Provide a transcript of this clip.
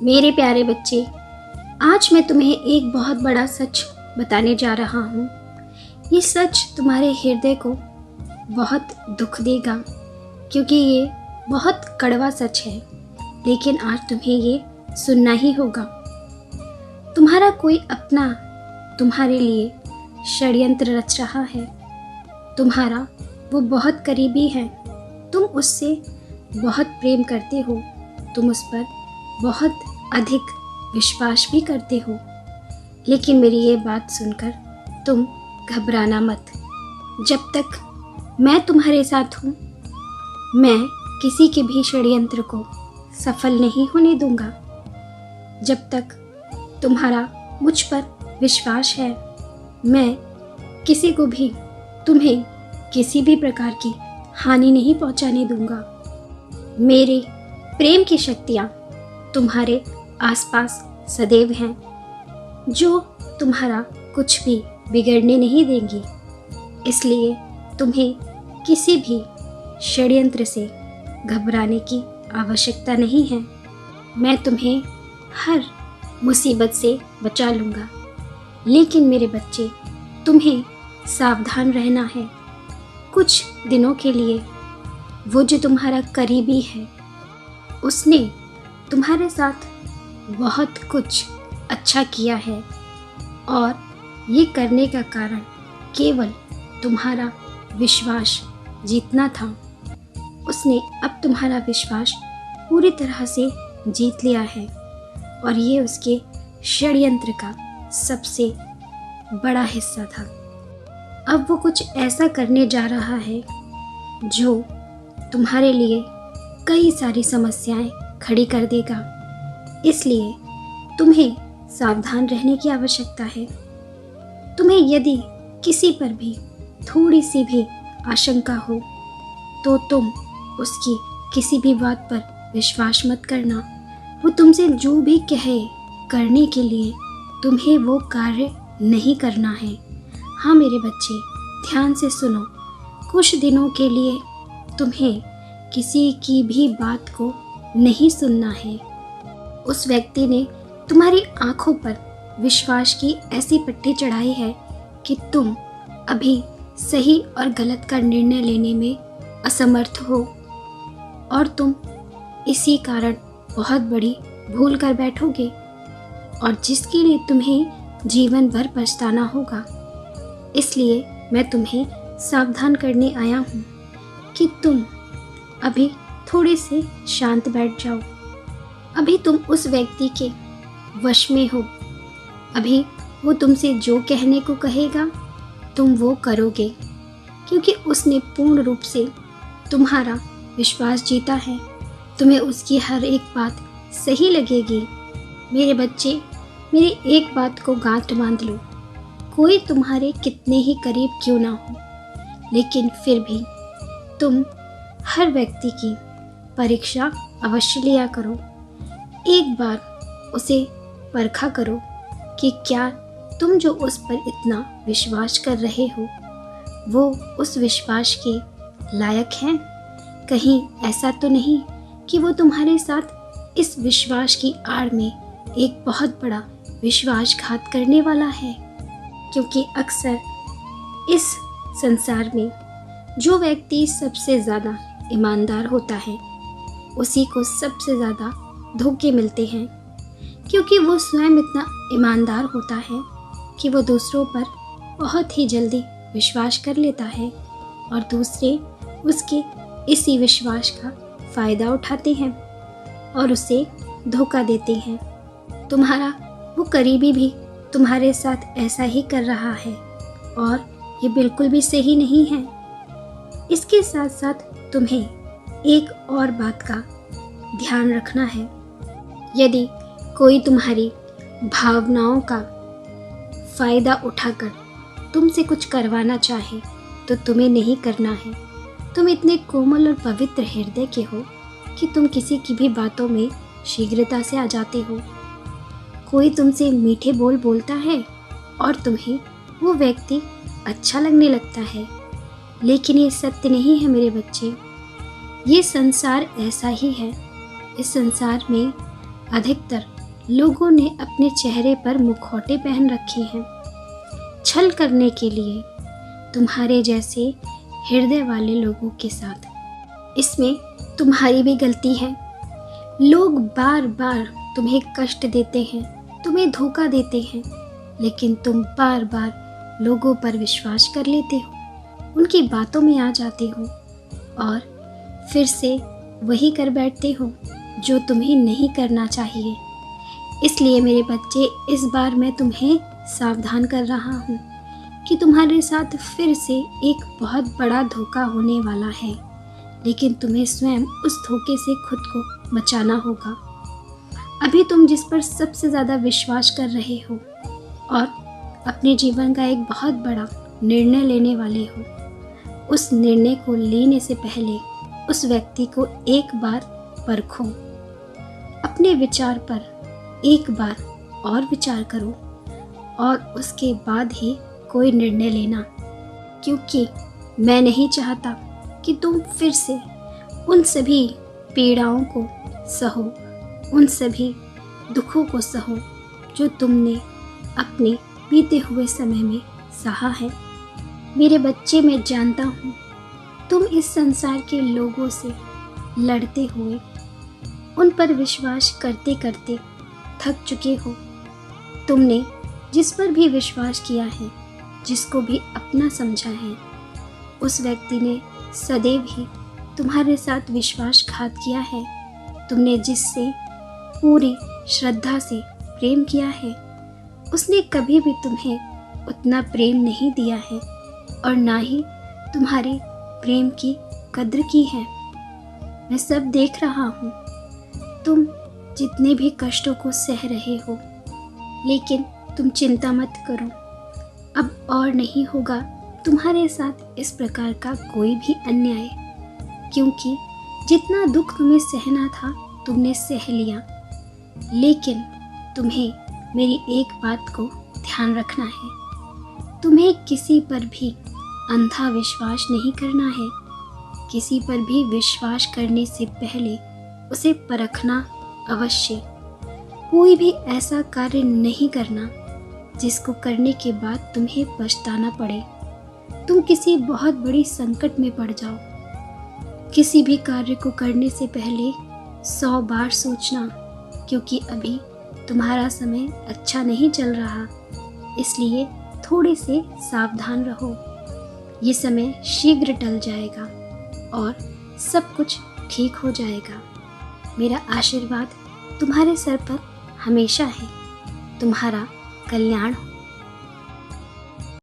मेरे प्यारे बच्चे, आज मैं तुम्हें एक बहुत बड़ा सच बताने जा रहा हूँ। ये सच तुम्हारे हृदय को बहुत दुख देगा, क्योंकि ये बहुत कड़वा सच है, लेकिन आज तुम्हें ये सुनना ही होगा। तुम्हारा कोई अपना तुम्हारे लिए षड्यंत्र रच रहा है। तुम्हारा वो बहुत करीबी है, तुम उससे बहुत प्रेम करते हो, तुम उस पर बहुत अधिक विश्वास भी करते हो। लेकिन मेरी ये बात सुनकर तुम घबराना मत। जब तक मैं तुम्हारे साथ हूँ, मैं किसी के भी षड्यंत्र को सफल नहीं होने दूंगा। जब तक तुम्हारा मुझ पर विश्वास है, मैं किसी को भी तुम्हें किसी भी प्रकार की हानि नहीं पहुंचाने दूंगा। मेरे प्रेम की शक्तियाँ तुम्हारे आसपास सदैव हैं, जो तुम्हारा कुछ भी बिगड़ने नहीं देंगी। इसलिए तुम्हें किसी भी षड्यंत्र से घबराने की आवश्यकता नहीं है। मैं तुम्हें हर मुसीबत से बचा लूँगा। लेकिन मेरे बच्चे, तुम्हें सावधान रहना है। कुछ दिनों के लिए वो जो तुम्हारा करीबी है, उसने तुम्हारे साथ बहुत कुछ अच्छा किया है, और ये करने का कारण केवल तुम्हारा विश्वास जीतना था। उसने अब तुम्हारा विश्वास पूरी तरह से जीत लिया है, और ये उसके षड्यंत्र का सबसे बड़ा हिस्सा था। अब वो कुछ ऐसा करने जा रहा है जो तुम्हारे लिए कई सारी समस्याएं खड़ी कर देगा। इसलिए तुम्हें सावधान रहने की आवश्यकता है। तुम्हें यदि किसी पर भी थोड़ी सी भी आशंका हो, तो तुम उसकी किसी भी बात पर विश्वास मत करना। वो तुमसे जो भी कहे करने के लिए, तुम्हें वो कार्य नहीं करना है। हाँ मेरे बच्चे, ध्यान से सुनो। कुछ दिनों के लिए तुम्हें किसी की भी बात को नहीं सुनना है। उस व्यक्ति ने तुम्हारी आंखों पर विश्वास की ऐसी पट्टी चढ़ाई है कि तुम अभी सही और गलत का निर्णय लेने में असमर्थ हो, और तुम इसी कारण बहुत बड़ी भूल कर बैठोगे, और जिसके लिए तुम्हें जीवन भर पछताना होगा। इसलिए मैं तुम्हें सावधान करने आया हूँ कि तुम अभी थोड़े से शांत बैठ जाओ। अभी तुम उस व्यक्ति के वश में हो। अभी वो तुमसे जो कहने को कहेगा, तुम वो करोगे, क्योंकि उसने पूर्ण रूप से तुम्हारा विश्वास जीता है। तुम्हें उसकी हर एक बात सही लगेगी। मेरे बच्चे, मेरी एक बात को गांठ बांध लो। कोई तुम्हारे कितने ही करीब क्यों ना हो, लेकिन फिर भी तुम हर व्यक्ति की परीक्षा अवश्य लिया करो। एक बार उसे परखा करो कि क्या तुम जो उस पर इतना विश्वास कर रहे हो, वो उस विश्वास के लायक हैं। कहीं ऐसा तो नहीं कि वो तुम्हारे साथ इस विश्वास की आड़ में एक बहुत बड़ा विश्वासघात करने वाला है। क्योंकि अक्सर इस संसार में जो व्यक्ति सबसे ज़्यादा ईमानदार होता है, उसी को सबसे ज़्यादा धोखे मिलते हैं, क्योंकि वो स्वयं इतना ईमानदार होता है कि वो दूसरों पर बहुत ही जल्दी विश्वास कर लेता है, और दूसरे उसके इसी विश्वास का फ़ायदा उठाते हैं और उसे धोखा देते हैं। तुम्हारा वो करीबी भी तुम्हारे साथ ऐसा ही कर रहा है, और ये बिल्कुल भी सही नहीं है। इसके साथ साथ तुम्हें एक और बात का ध्यान रखना है। यदि कोई तुम्हारी भावनाओं का फ़ायदा उठाकर तुमसे कुछ करवाना चाहे, तो तुम्हें नहीं करना है। तुम इतने कोमल और पवित्र हृदय के हो कि तुम किसी की भी बातों में शीघ्रता से आ जाते हो। कोई तुमसे मीठे बोल बोलता है और तुम्हें वो व्यक्ति अच्छा लगने लगता है, लेकिन ये सत्य नहीं है मेरे बच्चे। ये संसार ऐसा ही है। इस संसार में अधिकतर लोगों ने अपने चेहरे पर मुखौटे पहन रखे हैं छल करने के लिए तुम्हारे जैसे हृदय वाले लोगों के साथ। इसमें तुम्हारी भी गलती है। लोग बार बार तुम्हें कष्ट देते हैं, तुम्हें धोखा देते हैं, लेकिन तुम बार बार लोगों पर विश्वास कर लेते हो, उनकी बातों में आ जाते हो और फिर से वही कर बैठते हो जो तुम्हें नहीं करना चाहिए। इसलिए मेरे बच्चे, इस बार मैं तुम्हें सावधान कर रहा हूँ कि तुम्हारे साथ फिर से एक बहुत बड़ा धोखा होने वाला है, लेकिन तुम्हें स्वयं उस धोखे से खुद को बचाना होगा। अभी तुम जिस पर सबसे ज़्यादा विश्वास कर रहे हो और अपने जीवन का एक बहुत बड़ा निर्णय लेने वाले हो, उस निर्णय को लेने से पहले उस व्यक्ति को एक बार परखो। अपने विचार पर एक बार और विचार करो और उसके बाद ही कोई निर्णय लेना, क्योंकि मैं नहीं चाहता कि तुम फिर से उन सभी पीड़ाओं को सहो, उन सभी दुखों को सहो जो तुमने अपने बीते हुए समय में सहा है। मेरे बच्चे, मैं जानता हूँ तुम इस संसार के लोगों से लड़ते हुए, उन पर विश्वास करते करते थक चुके हो। तुमने जिस पर भी विश्वास किया है, जिसको भी अपना समझा है, उस व्यक्ति ने सदैव ही तुम्हारे साथ विश्वासघात किया है। तुमने जिससे पूरी श्रद्धा से प्रेम किया है, उसने कभी भी तुम्हें उतना प्रेम नहीं दिया है और ना ही तुम्हारे प्रेम की कद्र की है। मैं सब देख रहा हूँ, तुम जितने भी कष्टों को सह रहे हो, लेकिन तुम चिंता मत करो, अब और नहीं होगा तुम्हारे साथ इस प्रकार का कोई भी अन्याय, क्योंकि जितना दुख तुम्हें सहना था तुमने सह लिया। लेकिन तुम्हें मेरी एक बात को ध्यान रखना है, तुम्हें किसी पर भी अंधा विश्वास नहीं करना है। किसी पर भी विश्वास करने से पहले उसे परखना अवश्य। कोई भी ऐसा कार्य नहीं करना जिसको करने के बाद तुम्हें पछताना पड़े, तुम किसी बहुत बड़ी संकट में पड़ जाओ। किसी भी कार्य को करने से पहले 100 बार सोचना, क्योंकि अभी तुम्हारा समय अच्छा नहीं चल रहा, इसलिए थोड़े से सावधान रहो। ये समय शीघ्र टल जाएगा और सब कुछ ठीक हो जाएगा। मेरा आशीर्वाद तुम्हारे सर पर हमेशा है। तुम्हारा कल्याण हो।